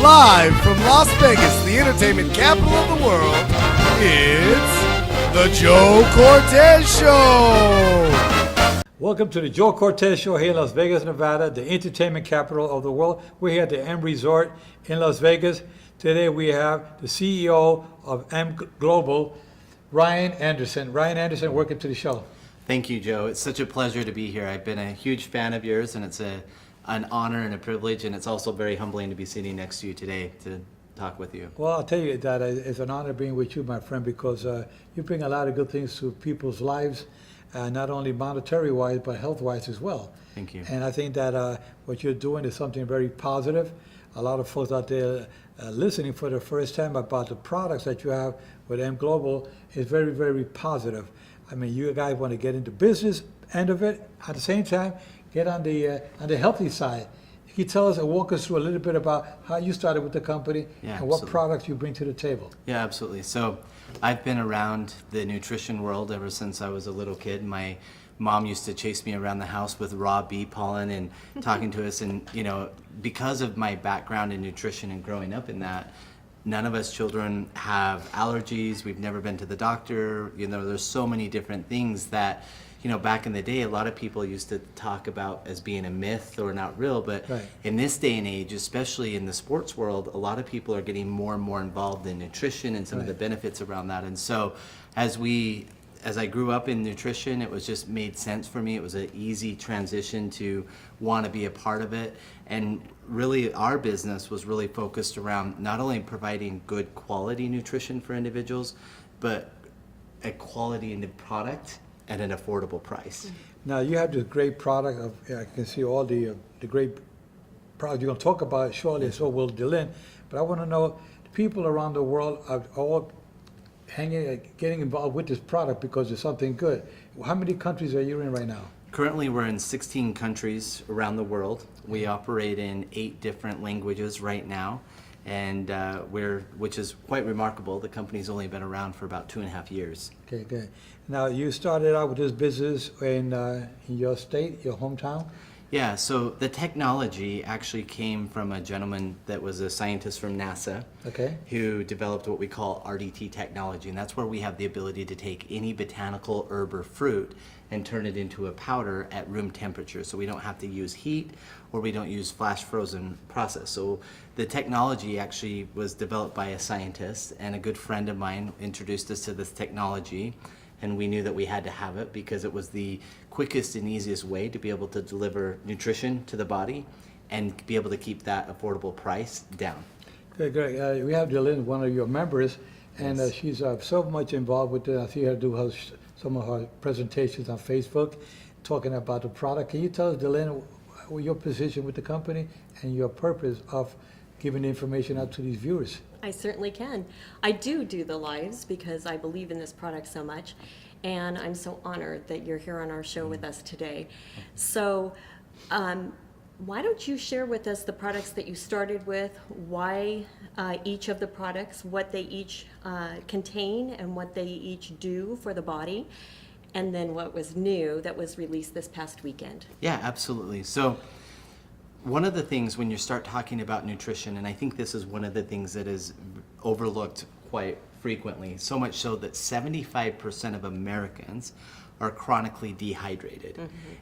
Live from Las Vegas, the entertainment capital of the world, it's the Joe Cortez Show. Welcome to the Joe Cortez Show here in Las Vegas, Nevada, the entertainment capital of the world. We're here at the M Resort in Las Vegas. Today we have the CEO of M.Global, Ryan Anderson. Ryan Anderson, welcome to the show. Thank you, Joe. It's such a pleasure to be here. I've been a huge fan of yours, and it's an honor and a privilege, and it's also very humbling to be sitting next to you today to talk with you. Well, I'll tell you that it's an honor being with you, my friend, because you bring a lot of good things to people's lives, not only monetary-wise, but health-wise as well. Thank you. And I think that what you're doing is something very positive. A lot of folks out there listening for the first time about the products that you have with M.Global is very, very positive. I mean, you guys want to get into business end of it, at the same time, get on the healthy side. Can you tell us and walk us through a little bit about how you started with the company and what products you bring to the table? Yeah, absolutely. So I've been around the nutrition world ever since I was a little kid. My mom used to chase me around the house with raw bee pollen and talking to us. And, you know, because of my background in nutrition and growing up in that, none of us children have allergies. We've never been to the doctor. You know, there's so many different things that, you know, back in the day, a lot of people used to talk about as being a myth or not real. But in this day and age, especially in the sports world, a lot of people are getting more and more involved in nutrition and some of the benefits around that. And so as I grew up in nutrition, it was just made sense for me. It was an easy transition to want to be a part of it. And really our business was really focused around not only providing good quality nutrition for individuals, but a quality in the product at an affordable price. Now you have this great product of, I can see all the great products you're going to talk about shortly, so will Dylan. But I want to know, the people around the world are all getting involved with this product because it's something good. How many countries are you in right now? Currently, we're in 16 countries around the world. We operate in 8 different languages right now, and which is quite remarkable. The company's only been around for about 2.5 years. Okay, good. Now, you started out with this business in your state, your hometown? Yeah, so the technology actually came from a gentleman that was a scientist from NASA, who developed what we call RDT technology, and that's where we have the ability to take any botanical herb or fruit and turn it into a powder at room temperature, so we don't have to use heat or we don't use flash frozen process. So the technology actually was developed by a scientist, and a good friend of mine introduced us to this technology. And we knew that we had to have it because it was the quickest and easiest way to be able to deliver nutrition to the body and be able to keep that affordable price down. Okay, great. We have Dylan, one of your members, and she's so much involved with it. I see her do some of her presentations on Facebook talking about the product. Can you tell us, Dylan, your position with the company and your purpose of giving the information out to these viewers? I certainly can. I do the lives because I believe in this product so much, and I'm so honored that you're here on our show with us today. So why don't you share with us the products that you started with, why each of the products, what they each contain and what they each do for the body, and then what was new that was released this past weekend. Yeah, absolutely. So one of the things when you start talking about nutrition, and I think this is one of the things that is overlooked quite frequently, so much so that 75% of Americans are chronically dehydrated.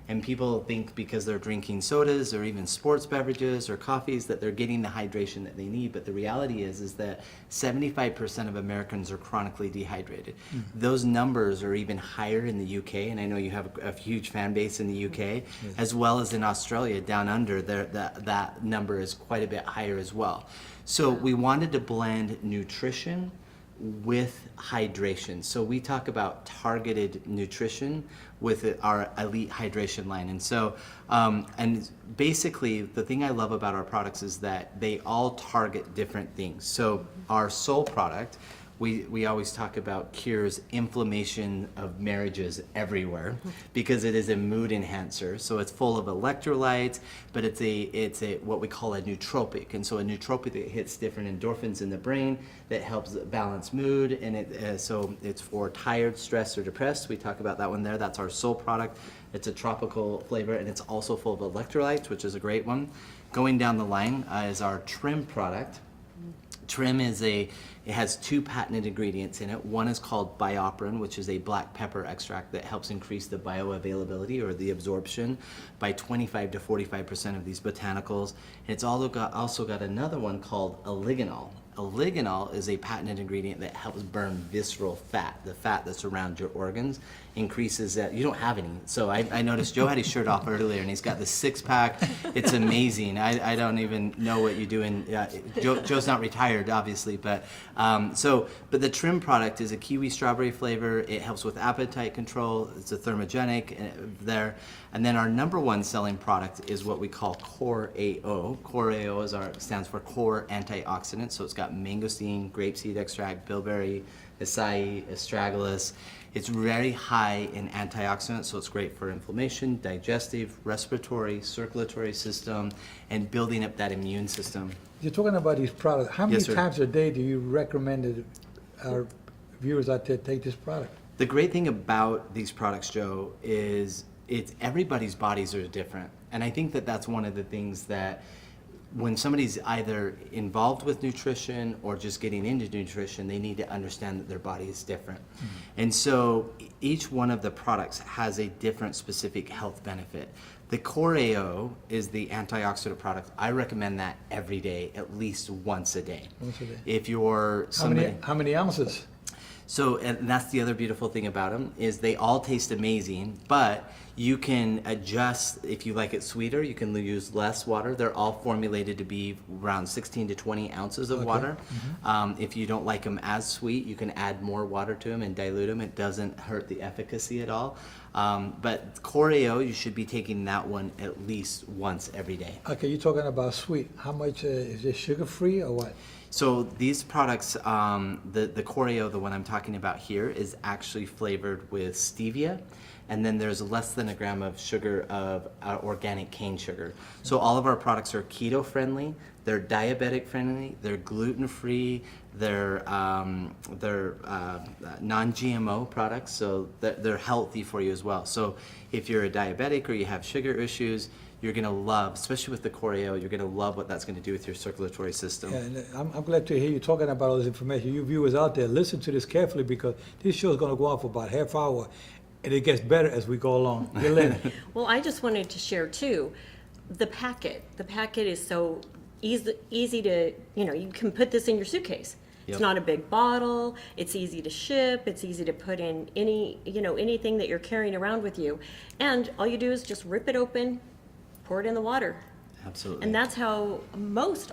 And people think because they're drinking sodas or even sports beverages or coffees that they're getting the hydration that they need, but the reality is that 75% of Americans are chronically dehydrated. Those numbers are even higher in the UK, and I know you have a huge fan base in the UK, as well as in Australia down under, that number is quite a bit higher as well. So we wanted to blend nutrition with hydration. So we talk about targeted nutrition with our elite hydration line. And so, and basically the thing I love about our products is that they all target different things. So our Soul product, we always talk about cures inflammation of marriages everywhere because it is a mood enhancer. So it's full of electrolytes, but it's a what we call a nootropic. And so a nootropic that hits different endorphins in the brain that helps balance mood, and so it's for tired, stressed, or depressed. We talk about that one there. That's our Soul product. It's a tropical flavor, and it's also full of electrolytes, which is a great one. Going down the line is our Trim product. Trim it has 2 patented ingredients in it. One is called bioperin, which is a black pepper extract that helps increase the bioavailability or the absorption by 25 to 45% of these botanicals. And it's also got another one called oligonol. Oligonol is a patented ingredient that helps burn visceral fat, the fat that's around your organs, increases that. You don't have any. So I noticed Joe had his shirt off earlier and he's got the 6-pack. It's amazing. I don't even know what you're doing. Joe's not retired, obviously, but the Trim product is a kiwi strawberry flavor. It helps with appetite control. It's a thermogenic there. And then our number 1 selling product is what we call Core AO. Core AO stands for Core Antioxidant. So it's got mangosteen, grapeseed extract, bilberry, acai, astragalus. It's very high in antioxidants, so it's great for inflammation, digestive, respiratory, circulatory system, and building up that immune system. You're talking about these products. How many Yes, sir. times a day do you recommend that our viewers out there take this product? The great thing about these products, Joe, is everybody's bodies are different. And I think that that's one of the things that when somebody's either involved with nutrition or just getting into nutrition, they need to understand that their body is different. And so each one of the products has a different specific health benefit. The Core AO is the antioxidant product. I recommend that every day, at least once a day. Once a day. If you're somebody... How many ounces? So, and that's the other beautiful thing about them, is they all taste amazing, but you can adjust. If you like it sweeter, you can use less water. They're all formulated to be around 16 to 20 ounces of water. If you don't like them as sweet, you can add more water to them and dilute them. It doesn't hurt the efficacy at all. But Core AO, you should be taking that one at least once every day. Okay, you're talking about sweet. How much is it sugar-free or what? So these products, the Core AO, the one I'm talking about here, is actually flavored with stevia, and then there's less than a gram of sugar of organic cane sugar. So all of our products are keto friendly, they're diabetic friendly, they're gluten free, they're non-GMO products, so they're healthy for you as well. So if you're a diabetic or you have sugar issues, you're going to love, especially with the Core AO, you're going to love what that's going to do with your circulatory system. Yeah, and I'm glad to hear you talking about all this information. You viewers out there, listen to this carefully because this show is going to go on for about half hour, and it gets better as we go along. Lynn. Well, I just wanted to share too, the packet. The packet is so easy to, you can put this in your suitcase. Yep. It's not a big bottle. It's easy to ship. It's easy to put in anything that you're carrying around with you. And all you do is just rip it open, pour it in the water. Absolutely. And that's how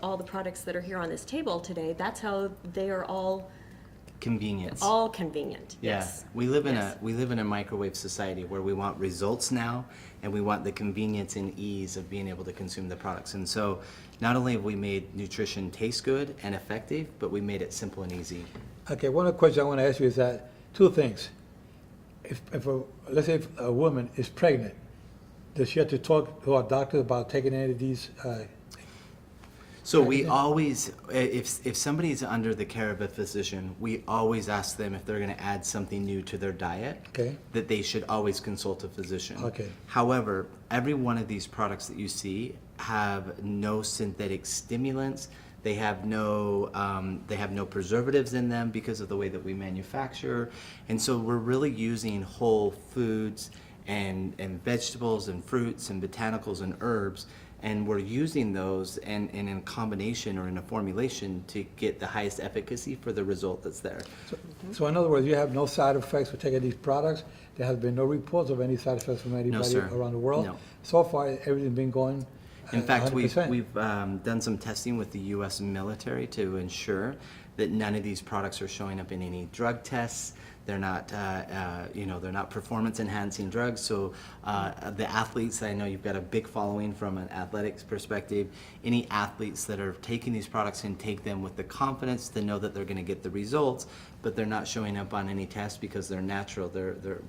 all the products that are here on this table today, that's how they are all Convenience. all convenient. Yeah, Yes. we live in a microwave society where we want results now, and we want the convenience and ease of being able to consume the products. And so, not only have we made nutrition taste good and effective, but we made it simple and easy. Okay, one of the questions I want to ask you is that two things. Let's say if a woman is pregnant, does she have to talk to our doctor about taking any of these? So we always, if somebody's under the care of a physician, we always ask them if they're going to add something new to their diet, Okay. that they should always consult a physician. Okay. However, every one of these products that you see have no synthetic stimulants. They have no preservatives in them because of the way that we manufacture, and so we're really using whole foods and vegetables and fruits and botanicals and herbs. And we're using those and in a combination or in a formulation to get the highest efficacy for the result that's there. So in other words, you have no side effects for taking these products. There has been no reports of any side effects from anybody sir. around the world. No. So far, everything's been going. In fact, 100%. we've done some testing with the U.S. military to ensure that none of these products are showing up in any drug tests. They're not, they're not performance-enhancing drugs. So the athletes, I know you've got a big following from an athletics perspective. Any athletes that are taking these products can take them with the confidence to know that they're going to get the results, but they're not showing up on any test because they're natural.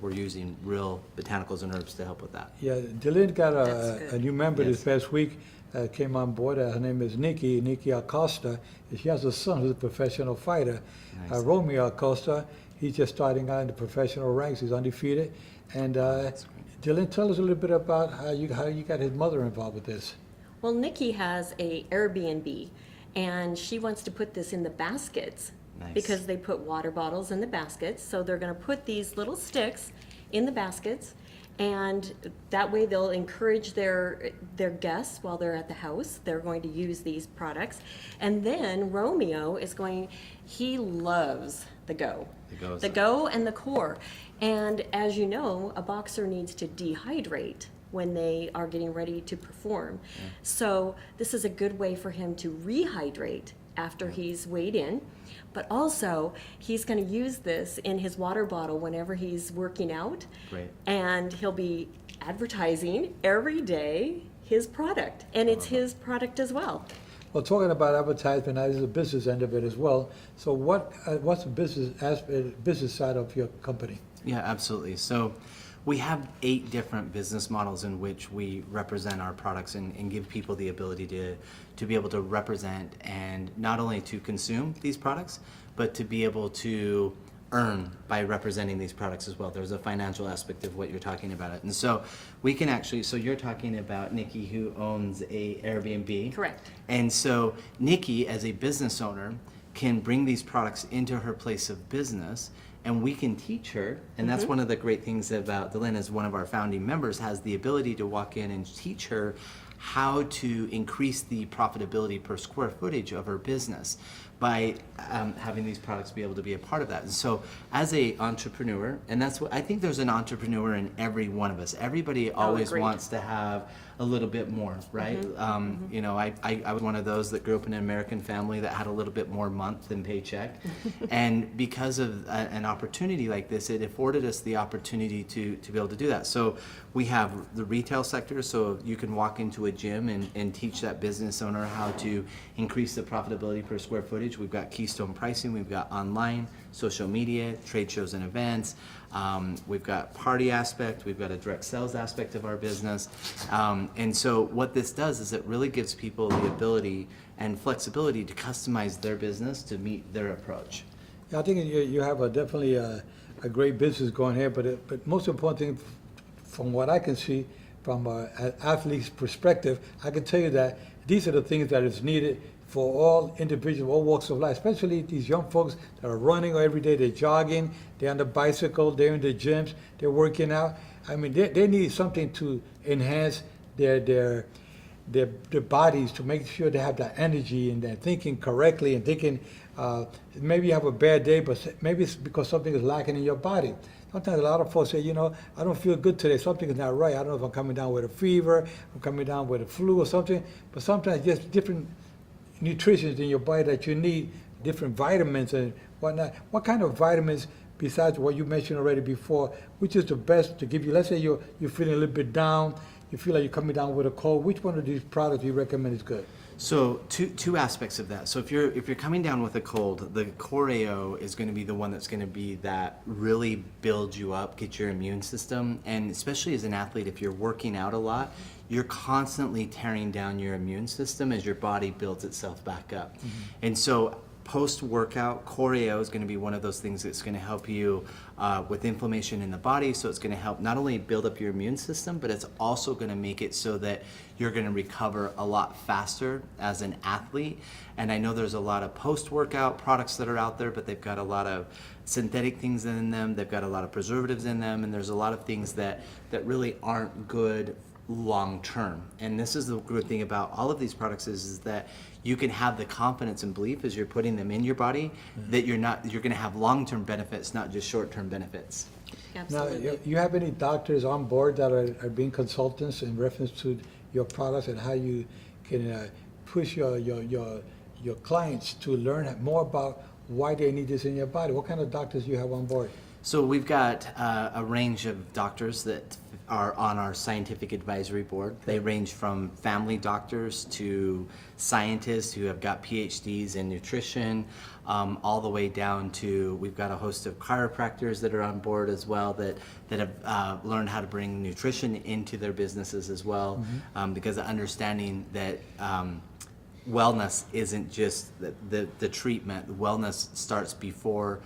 We're using real botanicals and herbs to help with that. Yeah, Dylan got That's good. a new member Yes. this past week. Came on board. Her name is Nikki Acosta. And she has a son who's a professional fighter. Nice. Romeo Acosta. He's just starting out in the professional ranks. He's undefeated. And Dylan, tell us a little bit about how you got his mother involved with this. Well, Nikki has a Airbnb, and she wants to put this in the baskets. Nice. Because they put water bottles in the baskets, so they're going to put these little sticks in the baskets, and that way they'll encourage their guests while they're at the house. They're going to use these products, and then Romeo is going. He loves the Go. The Go and the Core, and as you know, a boxer needs to dehydrate when they are getting ready to perform. Yeah. So this is a good way for him to rehydrate after he's weighed in, but also he's going to use this in his water bottle whenever he's working out. Great. And he'll be advertising every day his product, and it's his product as well. Well, talking about advertisement, that is the business end of it as well. So what's the business side of your company? Yeah, absolutely. So we have 8 different business models in which we represent our products and give people the ability to be able to represent and not only to consume these products, but to be able to earn by representing these products as well. There's a financial aspect of what you're talking about. And so we can actually, so you're talking about Nikki, who owns a Airbnb. Correct. And so Nikki, as a business owner, can bring these products into her place of business, and we can teach her. And that's one of the great things about Delin, as one of our founding members, has the ability to walk in and teach her how to increase the profitability per square footage of her business by having these products be able to be a part of that. And so as a entrepreneur, and that's what I think, there's an entrepreneur in every one of us. Everybody always wants to have a little bit more, right? You know, I was one of those that grew up in an American family that had a little bit more month than paycheck. And because of an opportunity like this, it afforded us the opportunity to be able to do that. So we have the retail sector, so you can walk into a gym and teach that business owner how to increase the profitability per square footage. We've got Keystone pricing, we've got online, social media, trade shows and events. We've got party aspect, we've got a direct sales aspect of our business. And so what this does is it really gives people the ability and flexibility to customize their business to meet their approach. Yeah, I think you have definitely a great business going here, but most important thing, from what I can see from an athlete's perspective, I can tell you that these are the things that is needed for all individuals, all walks of life, especially these young folks that are running every day, they're jogging, they're on the bicycle, they're in the gyms, they're working out. I mean, they need something to enhance their bodies, to make sure they have that energy and they're thinking correctly and thinking, maybe you have a bad day, but maybe it's because something is lacking in your body. Sometimes a lot of folks say, you know, I don't feel good today, something is not right. I don't know if I'm coming down with a fever, I'm coming down with a flu or something, but sometimes just different nutrition in your body that you need, different vitamins and whatnot. What kind of vitamins, besides what you mentioned already before, which is the best to give you? Let's say you're feeling a little bit down, you feel like you're coming down with a cold. Which one of these products do you recommend is good? So two aspects of that. So if you're coming down with a cold, the Carrillo is going to be the one that's going to be that really builds you up, get your immune system, and especially as an athlete, if you're working out a lot, you're constantly tearing down your immune system as your body builds itself back up. And so post-workout, Carrillo is going to be one of those things that's going to help you with inflammation in the body. So it's going to help not only build up your immune system, but it's also going to make it so that you're going to recover a lot faster as an athlete. And I know there's a lot of post-workout products that are out there, but they've got a lot of synthetic things in them. They've got a lot of preservatives in them, and there's a lot of things that really aren't good long term. And this is the good thing about all of these products is that you can have the confidence and belief as you're putting them in your body that you're going to have long-term benefits, not just short-term benefits. Absolutely. Now, you have any doctors on board that are being consultants in reference to your products and how you can push your clients to learn more about why they need this in your body? What kind of doctors do you have on board? So we've got a range of doctors that are on our scientific advisory board. They range from family doctors to scientists who have got PhDs in nutrition, all the way down to, we've got a host of chiropractors that are on board as well that have learned how to bring nutrition into their businesses as well, because of understanding that wellness isn't just the treatment. Wellness starts before,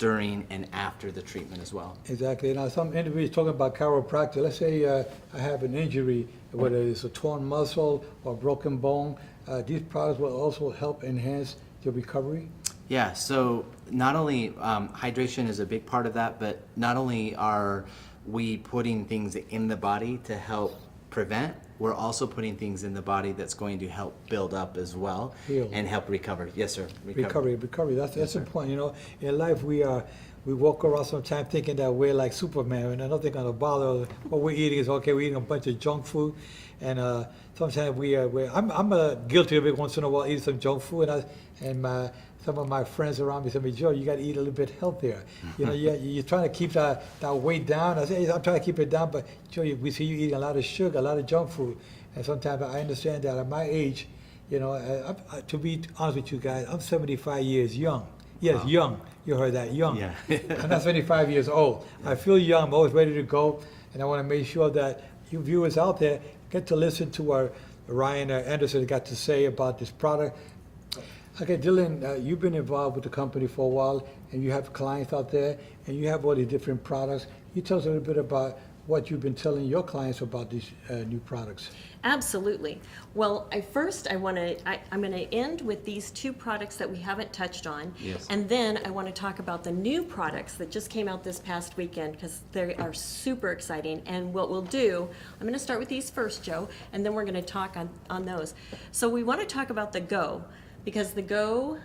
during and after the treatment as well. Exactly. Now, some individuals talking about chiropractic. Let's say I have an injury, whether it's a torn muscle or broken bone. These products will also help enhance your recovery. Yeah, so not only hydration is a big part of that, but not only are we putting things in the body to help prevent, we're also putting things in the body that's going to help build up as well. Heal. And help recover. Yes, sir. Recovery. That's important. You know, in life we walk around sometimes thinking that we're like Superman, and nothing gonna bother us. What we're eating is okay. We're eating a bunch of junk food, and sometimes I'm guilty of it once in a while, eating some junk food, some of my friends around me say, Joe, you got to eat a little bit healthier. You know, you're trying to keep that weight down. I say, I'm trying to keep it down, but Joe, we see you eating a lot of sugar, a lot of junk food. And sometimes I understand that at my age, you know, to be honest with you guys, I'm 75 years young. Yes, wow. Young. You heard that, young. Yeah. I'm not 75 years old. Yeah. I feel young. I'm always ready to go. And I want to make sure that you viewers out there get to listen to what Ryan Anderson got to say about this product. Okay, Dylan, you've been involved with the company for a while, and you have clients out there, and you have all these different products. You tell us a little bit about what you've been telling your clients about these new products. Absolutely. Well, I'm going to end with these two products that we haven't touched on. Yes. And then I want to talk about the new products that just came out this past weekend, because they are super exciting. And what we'll do, I'm going to start with these first, Joe, and then we're going to talk on those. So we want to talk about the Go, because the Go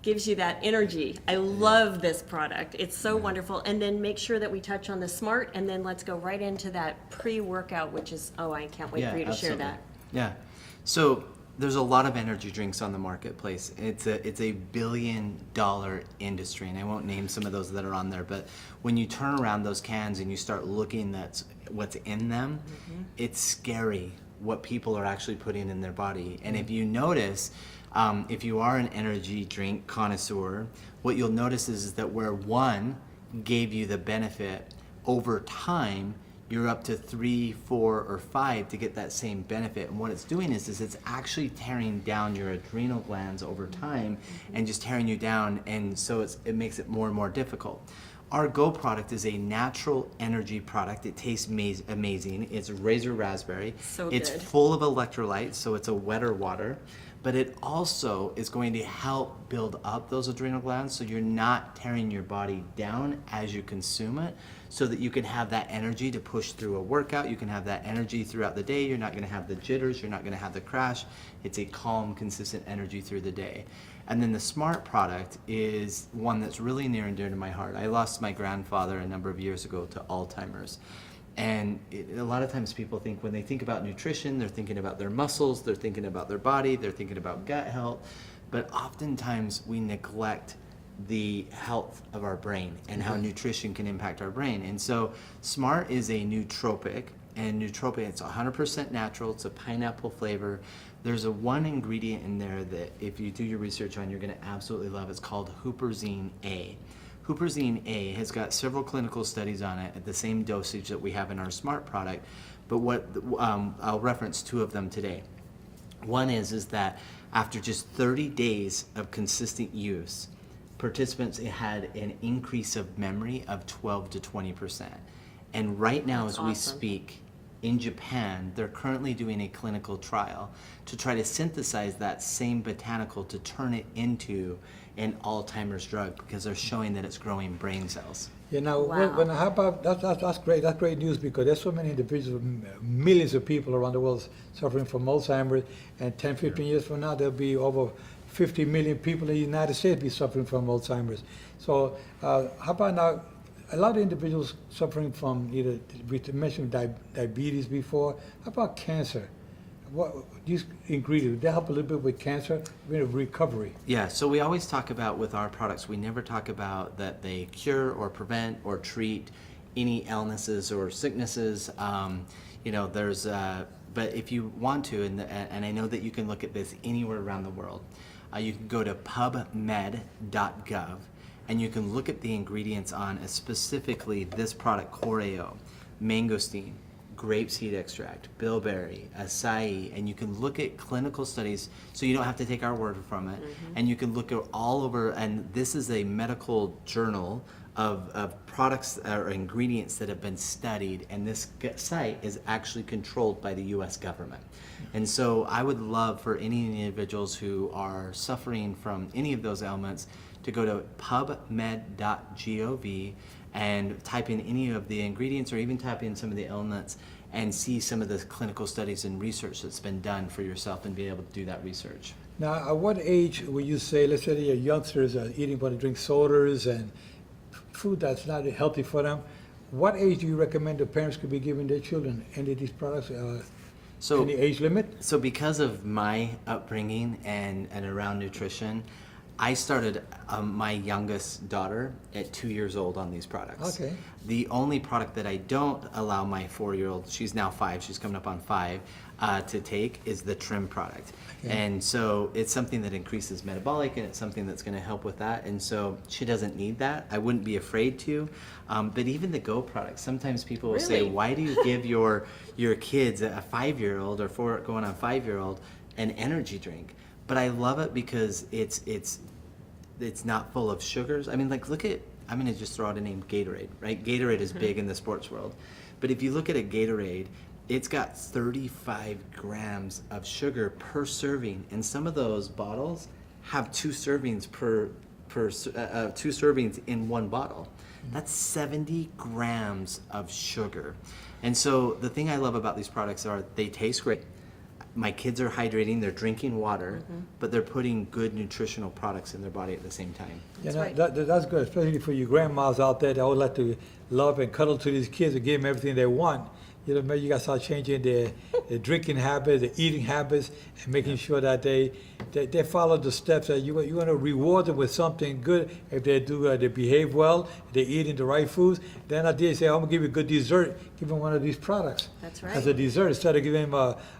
gives you that energy. I love this product. It's so wonderful. And then make sure that we touch on the Smart, and then let's go right into that pre-workout, which is, I can't wait for you to share that. Yeah. So there's a lot of energy drinks on the marketplace. It's a $1 billion industry, and I won't name some of those that are on there, but when you turn around those cans and you start looking at what's in them, it's scary what people are actually putting in their body. And if you notice, if you are an energy drink connoisseur, what you'll notice is that where one gave you the benefit, over time you're up to 3, 4, or 5 to get that same benefit. And what it's doing is it's actually tearing down your adrenal glands over time and just tearing you down, and so it makes it more and more difficult. Our Go product is a natural energy product. It tastes amazing. It's razor raspberry. So it's good. full of electrolytes, so it's a wetter water. But it also is going to help build up those adrenal glands, so you're not tearing your body down as you consume it, so that you can have that energy to push through a workout. You can have that energy throughout the day. You're not going to have the jitters. You're not going to have the crash. It's a calm, consistent energy through the day. And then the Smart product is one that's really near and dear to my heart. I lost my grandfather a number of years ago to Alzheimer's. And a lot of times people think, when they think about nutrition, they're thinking about their muscles, they're thinking about their body, they're thinking about gut health. But oftentimes we neglect the health of our brain and how nutrition can impact our brain. And so Smart is a nootropic, and nootropic, it's 100% natural. It's a pineapple flavor. There's one ingredient in there that if you do your research on, you're going to absolutely love. It's called Huperzine A. Huperzine A has got several clinical studies on it at the same dosage that we have in our Smart product, but I'll reference 2 of them today. One is that after just 30 days of consistent use, participants had an increase of memory of 12 to 20%. And right now, as we speak, in Japan, they're currently doing a clinical trial to try to synthesize that same botanical to turn it into an Alzheimer's drug, because they're showing that it's growing brain cells. Yeah, now, Wow. how about that's great. That's great news, because there's so many individuals, millions of people around the world suffering from Alzheimer's, and 10, 15 years from now, there'll be over 50 million people in the United States be suffering from Alzheimer's. So, how about now? A lot of individuals suffering from either, we mentioned diabetes before. How about cancer? What these ingredients, they help a little bit with cancer, recovery. Yeah, so we always talk about with our products, we never talk about that they cure or prevent or treat any illnesses or sicknesses. But if you want to, and I know that you can look at this anywhere around the world, you can go to pubmed.gov. And you can look at the ingredients on specifically this product, Carrillo, mangosteen, grapeseed extract, bilberry, acai, and you can look at clinical studies, so you don't have to take our word from it, and you can look at all over, and this is a medical journal of products or ingredients that have been studied, and this site is actually controlled by the U.S. government. And so I would love for any individuals who are suffering from any of those ailments to go to pubmed.gov and type in any of the ingredients, or even type in some of the ailments, and see some of the clinical studies and research that's been done for yourself, and be able to do that research. Now, at what age would you say, let's say your youngsters are eating, want to drink sodas and food that's not healthy for them, what age do you recommend the parents could be giving their children any of these products? So, any age limit? So because of my upbringing and around nutrition, I started my youngest daughter at 2 years old on these products. Okay. The only product that I don't allow my 4-year-old, she's now 5, she's coming up on 5, to take is the trim product. Okay. And so it's something that increases metabolic, and it's something that's going to help with that. And so she doesn't need that. I wouldn't be afraid to. But even the Go products, sometimes people will say, Really? why do you give your kids, a 5-year-old or 4 going on 5-year-old, an energy drink? But I love it because it's not full of sugars. I mean, like, look at, I'm going to just throw out a name, Gatorade, right? Gatorade is big in the sports world. But if you look at a Gatorade, it's got 35 grams of sugar per serving, and some of those bottles have 2 servings 2 servings in one bottle. That's 70 grams of sugar. And so the thing I love about these products are they taste great. My kids are hydrating, they're drinking water, but they're putting good nutritional products in their body at the same time. You That's know, right. that's good, especially for you grandmas out there that would like to love and cuddle to these kids and give them everything they want. You know, maybe you got to start changing their drinking habits, their eating habits, and making sure that they follow the steps. That you want to reward them with something good if they do, they behave well, if they're eating the right foods. Then I did say, I'm gonna give you a good dessert. Give them one of these products. That's right. As a dessert, instead of giving them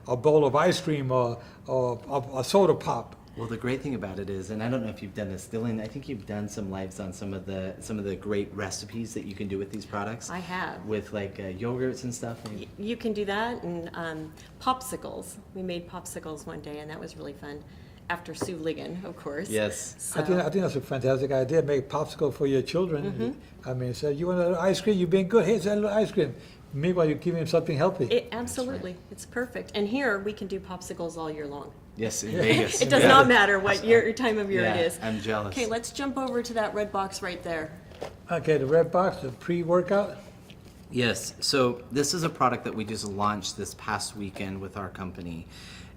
a bowl of ice cream or a soda pop. Well, the great thing about it is, and I don't know if you've done this, Dylan, I think you've done some lives on some of the great recipes that you can do with these products. I have. With like yogurts and stuff. You can do that, and popsicles. We made popsicles one day, and that was really fun. After Sue Ligon, of course. Yes. So, I think that's a fantastic idea. Make popsicle for your children. I mean, say, you want a little ice cream? You've been good. Here's a little ice cream. Meanwhile, you're giving them something healthy. Absolutely. It's perfect. And here, we can do popsicles all year long. Yes, in Vegas. It does not matter what your time of year Yeah, it is. I'm jealous. Okay, let's jump over to that red box right there. Okay, the red box, the pre-workout. Yes, so this is a product that we just launched this past weekend with our company.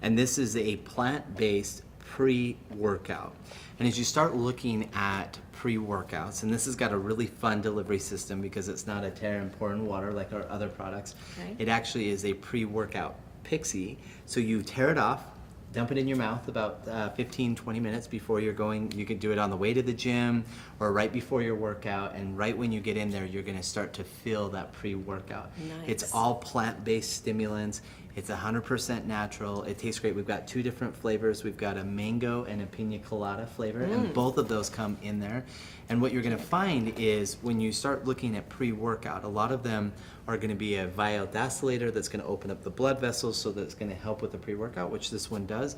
And this is a plant-based pre-workout. And as you start looking at pre-workouts, and this has got a really fun delivery system because it's not a tear and pour in water like our other products. Okay. It actually is a pre-workout pixie. So you tear it off, dump it in your mouth about 15-20 minutes before you're going. You can do it on the way to the gym or right before your workout, and right when you get in there, you're going to start to feel that pre-workout. Nice. It's all plant-based stimulants. It's 100% natural. It tastes great. We've got 2 different flavors. We've got a mango and a pina colada flavor, and both of those come in there. And what you're going to find is when you start looking at pre-workout, a lot of them are going to be a vasodilator that's going to open up the blood vessels, so that's going to help with the pre-workout, which this one does.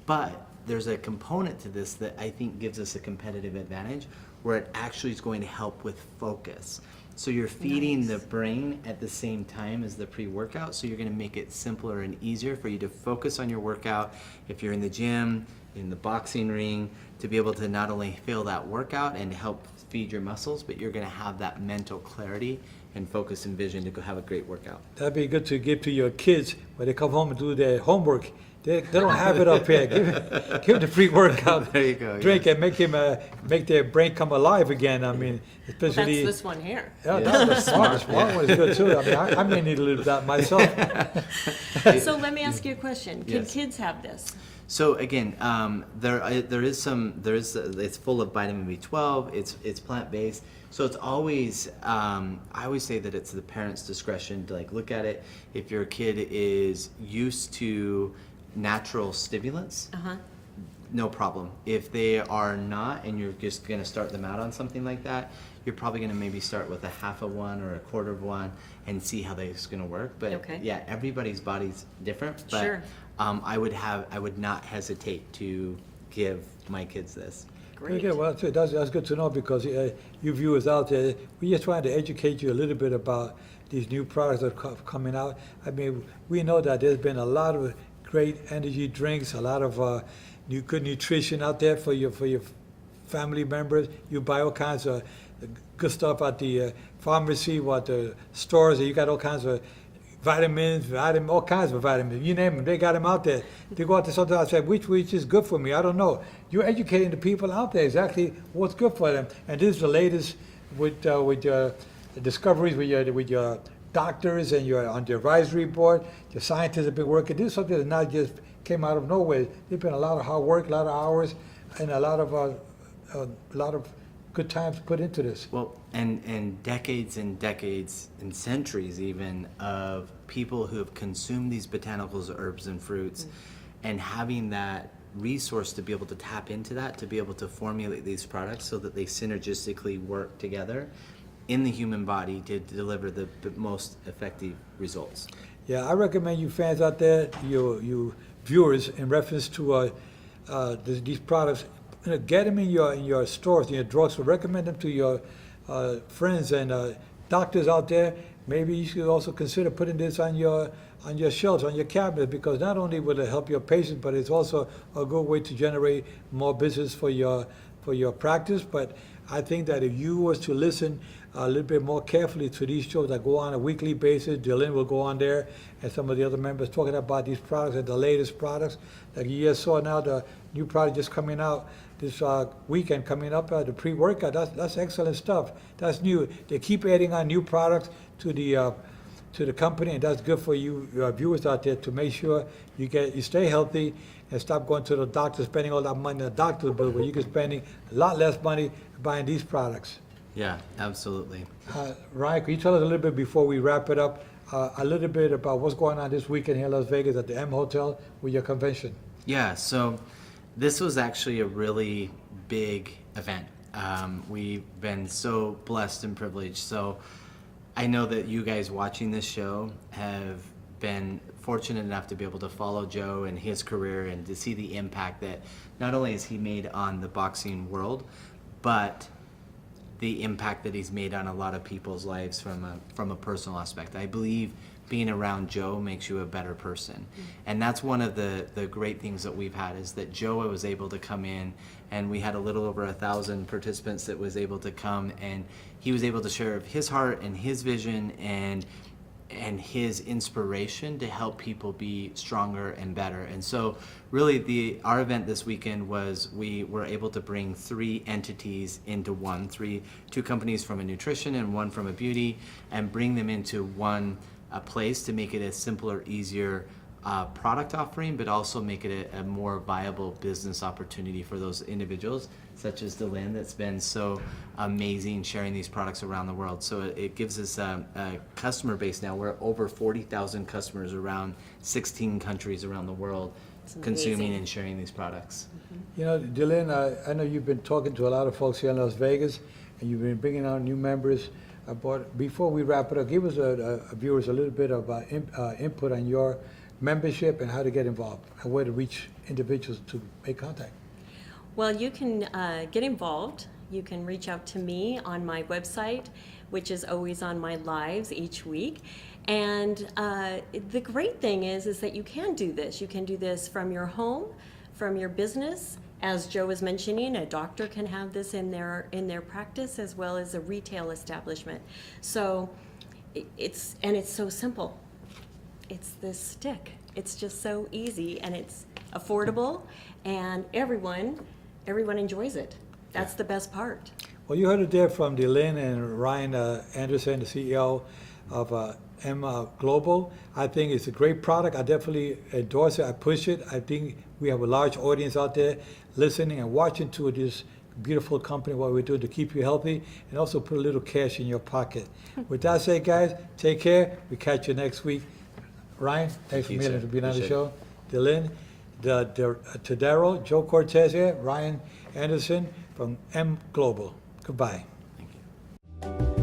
But there's a component to this that I think gives us a competitive advantage, where it actually is going to help with focus. So you're feeding the brain at the same time as the pre-workout, so you're going to make it simpler and easier for you to focus on your workout. If you're in the gym, in the boxing ring, to be able to not only feel that workout and help feed your muscles, but you're going to have that mental clarity and focus and vision to go have a great workout. That'd be good to give to your kids when they come home and do their homework. They don't have it up here. Give them the pre-workout There you go, drink, yes. and make their brain come alive again. I mean, Well, especially. that's this one here. Yeah, Yeah. the smart one is good too. I mean, I may need a little of that myself. So let me ask you a question. Can Yes. kids have this? So again, it's full of vitamin B12. It's plant based. So it's always, I always say that it's the parent's discretion to look at it. If your kid is used to natural stimulants, no problem. If they are not, and you're just going to start them out on something like that, you're probably going to maybe start with a half of one or a quarter of one and see how that's going to work. But Okay. yeah, everybody's body's different. But Sure. I would not hesitate to give my kids this. Great. Okay, well, that's good to know, because you viewers out there, we're just trying to educate you a little bit about these new products that are coming out. I mean, we know that there's been a lot of great energy drinks, a lot of good nutrition out there for your family members. You buy all kinds of good stuff at the pharmacy, what the stores, and you got all kinds of vitamins, all kinds of vitamins. You name them, they got them out there. They go out there sometimes and say, which is good for me? I don't know. You're educating the people out there exactly what's good for them. And this is the latest with your discoveries with your doctors and on your advisory board. The scientists have been working. This is something that not just came out of nowhere. There's been a lot of hard work, a lot of hours, and a lot of good times put into this. Well, and decades and decades and centuries even of people who have consumed these botanicals, herbs, and fruits, and having that resource to be able to tap into that, to be able to formulate these products so that they synergistically work together in the human body to deliver the most effective results. Yeah, I recommend you fans out there, you viewers, in reference to these products, get them in your stores, in your drugstore. Recommend them to your friends and doctors out there. Maybe you should also consider putting this on your shelves, on your cabinet, because not only will it help your patients, but it's also a good way to generate more business for your practice. But I think that if you was to listen a little bit more carefully to these shows that go on a weekly basis, Dylan will go on there, and some of the other members talking about these products and the latest products. Like you just saw now, the new product just coming out this weekend, coming up, the pre-workout. That's excellent stuff. That's new. They keep adding on new products to the company, and that's good for you viewers out there, to make sure you stay healthy and stop going to the doctor, spending all that money on the doctor's bill, where you can spending a lot less money buying these products. Yeah, absolutely. Ryan, can you tell us a little bit before we wrap it up, a little bit about what's going on this weekend here in Las Vegas at the M Hotel with your convention? Yeah, so this was actually a really big event. We've been so blessed and privileged. So I know that you guys watching this show have been fortunate enough to be able to follow Joe and his career, and to see the impact that not only has he made on the boxing world, but the impact that he's made on a lot of people's lives from a personal aspect. I believe being around Joe makes you a better person. And that's one of the great things that we've had, is that Joe was able to come in, and we had a little over 1,000 participants that was able to come, and he was able to share his heart and his vision and his inspiration to help people be stronger and better. And so really our event this weekend was, we were able to bring 3 entities into one, two companies from a nutrition and one from a beauty, and bring them into one place to make it a simpler, easier product offering, but also make it a more viable business opportunity for those individuals, such as Dylan, that's been so amazing sharing these products around the world. So it gives us a customer base now. We're over 40,000 customers around 16 countries around the world, consuming and sharing these products. You know, Dylan, I know you've been talking to a lot of folks here in Las Vegas, and you've been bringing on new members. But before we wrap it up, give us viewers a little bit of input on your membership and how to get involved, and where to reach individuals to make contact. Well, you can get involved. You can reach out to me on my website, which is always on my lives each week. And the great thing is that you can do this. You can do this from your home, from your business. As Joe was mentioning, a doctor can have this in their practice, as well as a retail establishment. So it's so simple. It's this stick. It's just so easy, and it's affordable, and everyone enjoys it. That's the best part. Well, you heard it there from Dylan and Ryan Anderson, the CEO of M.Global. I think it's a great product. I definitely endorse it. I push it. I think we have a large audience out there listening and watching to this beautiful company, what we're doing to keep you healthy, and also put a little cash in your pocket. With that said, guys, take care. We catch you next week. Ryan, thanks for being on the show. Dylan, to Daryl, Joe Cortez here, Ryan Anderson from M.Global. Goodbye. Thank you.